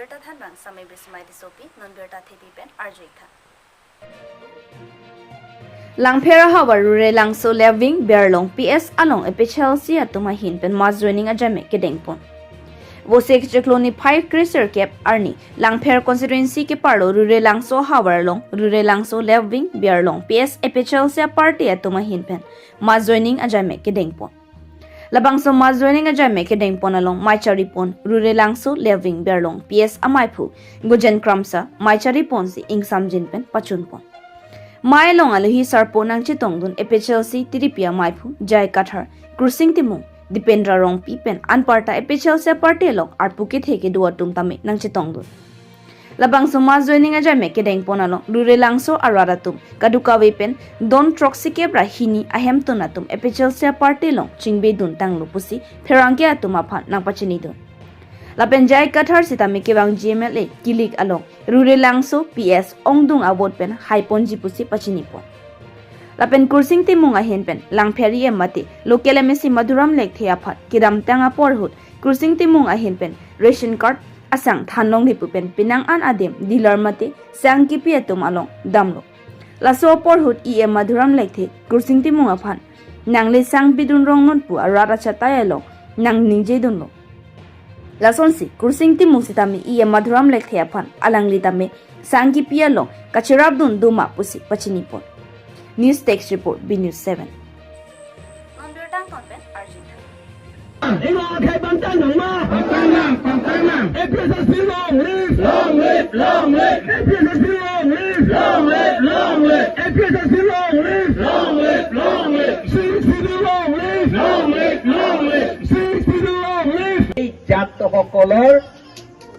nonbirta than bang samay bismay disopi nonbirta thibi pen arjay tha Langphera hawa rure langso leving berlong PS along epichel si atuma hin pen mas joining a jame kedengpon Vosek Jekloni 5 Crescer Cap Arni Langpher constituency ke parlo rure langso hawarlong rure langso leving berlong PS epichel si party atuma hin pen mas joining a jame kedengpon Labangso mas joining a jame kedengpon along maichari pon rure langso leving berlong PS amaipu gujen kramsa maichari pon si ingsam jinpen pachun pon Mai long aluhi sarpo nang chitong dun epichelsi tiripia maipu jai kathar cruising timung dipendra rong pipen anparta epichelsia party long arpuke theke duwa tum tami nang chitong dun labang soma joining a jame kedeng ponalo rure langso arara tum kaduka wepen don troxy kebra hini ahem tunatum epichelsia party long chingbe dun tang lupusi pherangke atuma phan nang pachini dun Lapenjai kathar sitami kebang GMLA kilik along rure langso PS ongdung awot pen haipon jipusi pachini pon Lapen kursing timung ahen pen langpheri emati local MSC Madhuram lek thea phat kiram tanga porhut kursing timung ahen pen ration card asang thanong hipu pen pinang an adem dealer mate sang kipi atum along damlo laso porhut EM Madhuram lek the kursing timung aphan nangle sang bidun rong non pu arara chatai along nang ningje dunlo Lasonsi kursing timung sitami iya Madhuram lek thea phan alangli tame sangi pialo kachirabdun duma pusi pachinipon News Text Report B News 7 nonbirta konpen arjay tha Ino kay bantan ng ma pangtanang EPSSP long live EPSSP long live EPSSP long live CSPD long live CSPD long live জাতসকলৰ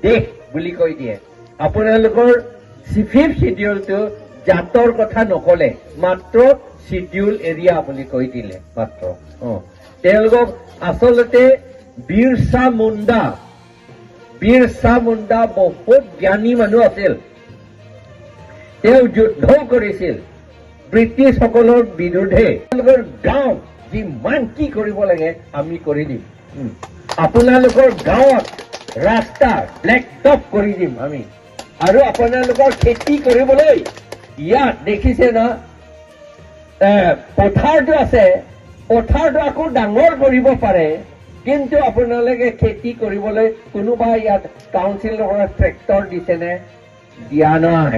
দেশ বুলি কৈ দিয়ে আপোনালোকৰ fifth শিডিউলটো জাতৰ কথা নকলে মাত্ৰ schedule area বুলি কৈ দিলে মাত্ৰ তেওঁলোকক আচলতে বিৰছা মুণ্ডা বহুত জ্ঞানী মানুহ আছিল তেওঁ যুদ্ধ কৰিছিল ব্ৰিটিছসকলৰ বিৰুদ্ধে তেওঁলোকৰ গাঁও যিমান কি কৰিব লাগে আমি কৰি দিম আপোনালোকৰ গাঁৱত ৰাস্তা ব্লেক টপ কৰি দিম আমি আৰু আপোনালোকৰ খেতি কৰিবলৈ ইয়াত দেখিছে না পথাৰটো আছে পথাৰটো আকৌ ডাঙৰ কৰিব পাৰে কিন্তু আপোনালোকে খেতি কৰিবলৈ কোনোবা ইয়াত কাউন্সিলৰ পৰা ট্ৰেক্টৰ দিছেনে দিয়া নাই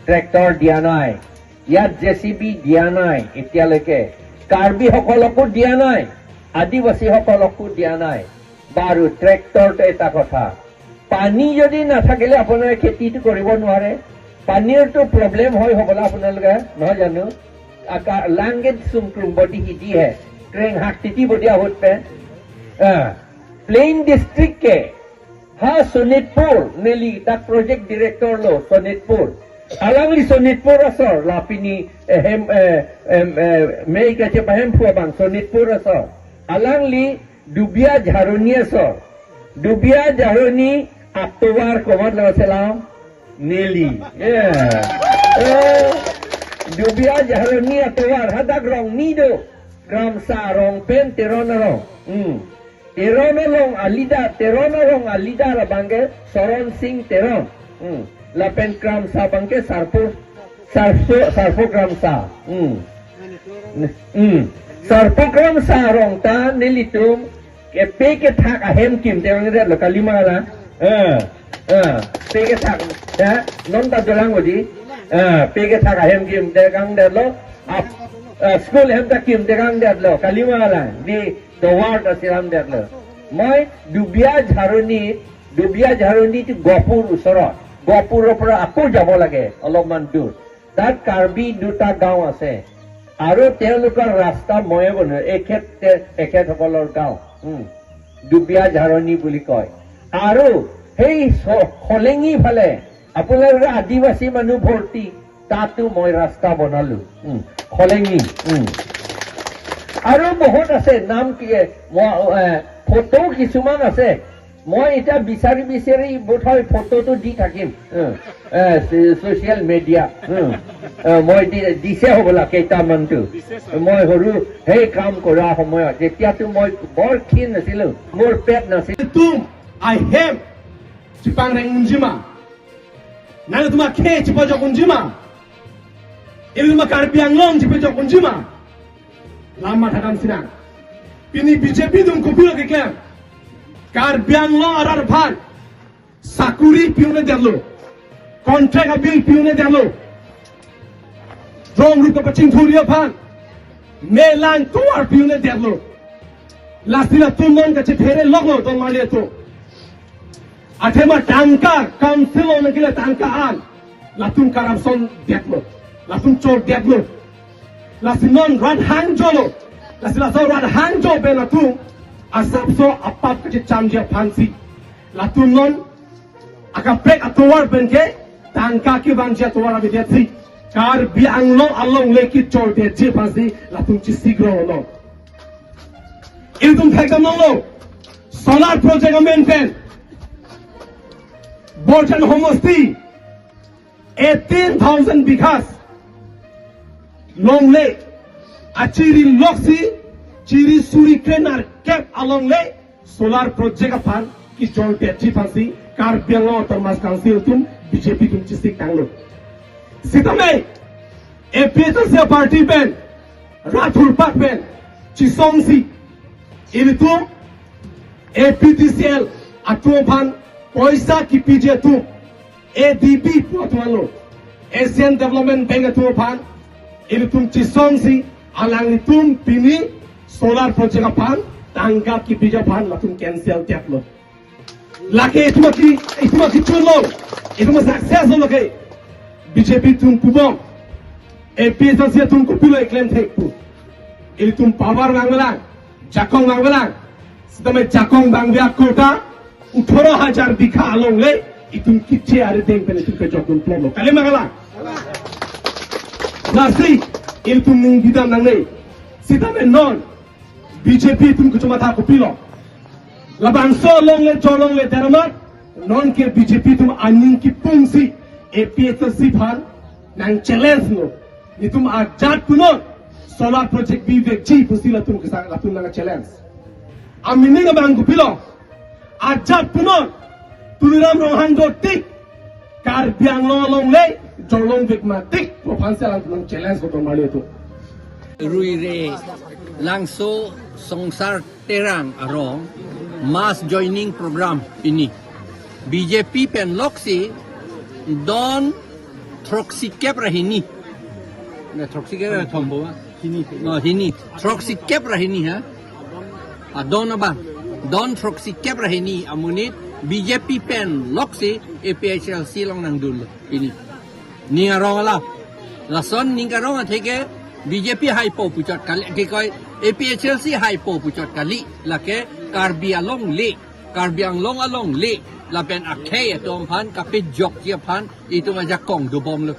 ট্ৰেক্টৰ দিয়া নাই ইয়াত জেচিবি দিয়া নাই এতিয়ালৈকে কাৰ্বিসকলকো দিয়া নাই আদিবাসীসকলকো দিয়া নাই বাৰু ট্ৰেক্টৰটো এটা কথা পানী যদি নাথাকিলে আপোনালোকে খেতিটো কৰিব নোৱাৰে পানীৰটো প্ৰব্লেম হয় হ'বলা আপোনালোকে নহয় জানো লাংগেজ সুমক্ৰুম বডি হিদি হে ট্ৰেং হাক তিতি বডিয়া হোত পে প্লেন ডিস্ট্রিক্ট के हाँ सोनितपुर नेली दा project director low Sonitpur alangli sonitpur asor lapini hem mei kache pahem fuabang sonitpur asor alangli dubia jaroni asor dubia jaroni aktobar komat lawaselam neli dubia jaroni aktobar hadak rong nido gram sa rong pen teronarong teronarong alida rabangge soron sing teron Lapen gram sa bangke sarpo gram sa sarpo gram sa rong ta nilitum ke peke thak ahem kim te ang red lo kalimala peke thak da non ta dolang odi peke thak ahem kim te kang de lo ap school hem ta kim te kang de lo kalimala di the word asiram de lo moi dubia jharoni ti gopur usorat গপুৰৰ পৰা আকৌ যাব লাগে অলপমান দূৰ তাত কাৰ্বি দুটা গাঁও আছে আৰু তেওঁলোকৰ ৰাস্তা ময়ে বনাই এখেতসকলৰ গাঁও দুবিয়া ঝাৰণী বুলি কয় আৰু সেই খলেঙি ফালে আপোনালোকৰ আদিবাসী মানুহ ভৰ্তি তাতো মই ৰাস্তা বনালো খলেঙি আৰু বহুত আছে নাম কি ফটো কিছুমান আছে মই এটা বিচাৰি বোধহয় ফটোটো দি থাকিম ছ'চিয়েল মিডিয়া মই দিছে হ'বলা কেইটামানটো মই সৰু সেই কাম কৰা সময়ত যেতিয়াতো মই বৰ ক্ষীণ নাছিলো মোৰ পেট নাছিল I have Jepang reng unjima. Nang tuma ke cipa jok unjima. Ini tuma karbiang long cipa jok unjima. Lama thakam sinang. Pini BJP tum kupilo ke kem. Karbiang long arar bhan. Sakuri piune derlo. Contract bill piune derlo. Rong rupa pacing thuria bhan. Melang tuar piune derlo. Lasila tumon kache phere logo ton maliya to. Athema tangka council on gila tangka an. Latung corruption deklo. Latung chor deklo. Lasinon rad hang jolo. Lasila so rad hang jo be latung. Asap so apap kache chamjia fancy. Latung non akapek atuar benke tangka ki banjia tuar abidetsi. Kar biang lo along leki chor de je fancy latung chisigro no. Iltum thekam nolo solar project amendment Borjan Homosti 18,000 bighas long lake achiri loksi chiri suri kenar cap along lake solar project apan ki jol techi fansi kar biango Thomas Council tum BJP tum chisik tanglo sitame APSL party pen Rathur Pak pen Chisongsi ini tu APTCL atuan Poisa KPJ tu ADB atuan lo Asian Development Bank atuan ini tu Chisongsi alang itu pini solar project apan tangga KPJ apan latung cancel tiap lo laki itu maki culo itu mah sukses lo laki BJP tu kubom APSL tu kupilo iklan tekpu ini tu power nanggalang Jakong bang belang, sedang jakong bang biak kota, 18,000 bikha along le, itu kitche ada deng pen itu kejokun plomo. Kali magalang. Nasi, itu ning bidang nang le, sedang non, BJP itu cuma tak kupilo. Labang so long le jolong le dermat, non ke BJP itu aning ki pungsi, APSC pan, nang challenge no, itu ajat punon. Solar project bivek ji pusila tum kesang latun nang challenge. Amini nga bang kupilo. Ajat punon. Tuliram rong hangdo tik. Kar biang long le jolong vek ma tik. Propansel ang challenge ko mali itu. Rui re langso songsar terang arong mass joining program ini. BJP pen loksi don troksi kep rahini. Na troksi kep rah thombo. Hini troksi kep rahini ha don abang don troksi kep rahini amunit BJP pen loksi APHLC long nang dul ini ningarong ala lason ningarong theke BJP hypo puchot kali ke koi APHLC hypo puchot kali lake karbi along le la pen akhe tom phan kapit jok chia phan itu ngajak kong do bom lu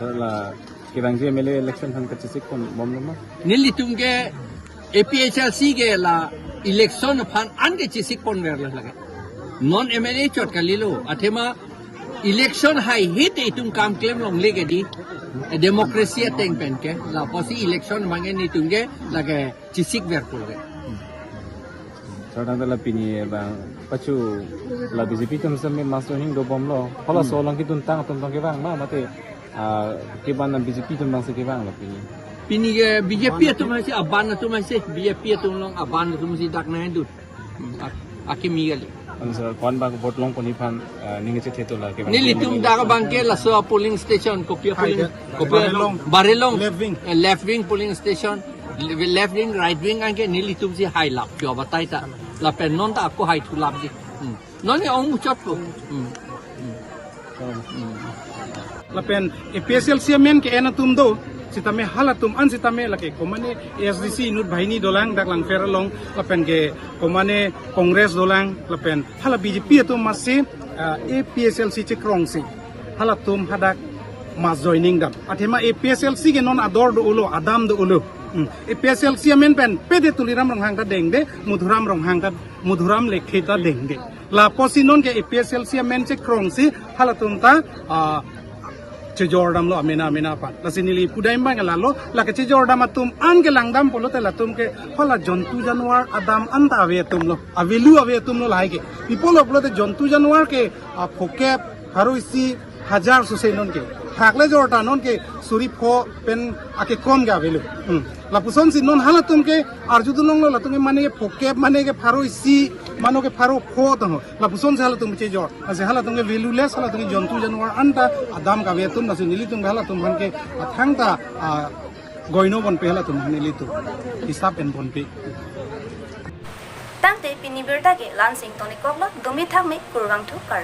la Kibang je mele election han kachisik kon bom lama nili tumge APHLC ge la election phan an ge chisik kon ver la lage non MLA chot kalilo athema election hai hit itum kam claim long lege di democracy teng pen ke la posi election mangen ni tumge lage chisik ver pul ge sadang la pini bang pachu la BJP tum samme master hing do bom lo phala solang ki tang ke bang ma mate ke ban BJP tum bang se ke bang la pini ge BJP tu masih aban tu masih BJP tu long aban tu masih dak na hindu akimi gali answer kon bang vote long poni phan ninge che theto la ke bang nili tum daga bangke la so polling station kopia barelong left wing polling station left wing right wing anke nili tum si high lap jo batai ta la pen non ta ko high thulap ji non ni ong chot ko lapen APSL siamen ke ena tum do sitame halatum an sitame lake komane ASDC nut bahini dolang daklang feralong lapen ke komane kongres dolang lapen hala BJP tu masih APSLC cekrong si halatum hadak mas joining dam athema APSLC ke non ador do ulo adam do ulo APSLC amen pen pede tuliram rong hangta dengde mudhuram lekhita dengde la posinon ke APSLC amen cekrong si halatum ta Jordan lo amena pan la sinili pudaim bang la lo la ke Jordan atum an ke langdam polo te la tum ke hola jontu januar adam anta ave tum lo avelu ave tum lo lai ke people lo te jontu januar ke phokep haroisi hajar susai non ke thakle Jordan non ke suri pho pen ake kom ga avelu la puson sin non hala tum ke arjudu long lo la tum ke mane ke phokep mane ke haroisi mano ke pharo pho to la puson se hala tum che jor ase hala tum ke valueless hala tum jontu januar anta adam ka ve tum na sinili tum hala tum han ke thangta goino bon pe hala tum hanili tu hisab en bon pe Tangte pinibirta ke lansing toni koklo domi thakme kurwang thu kar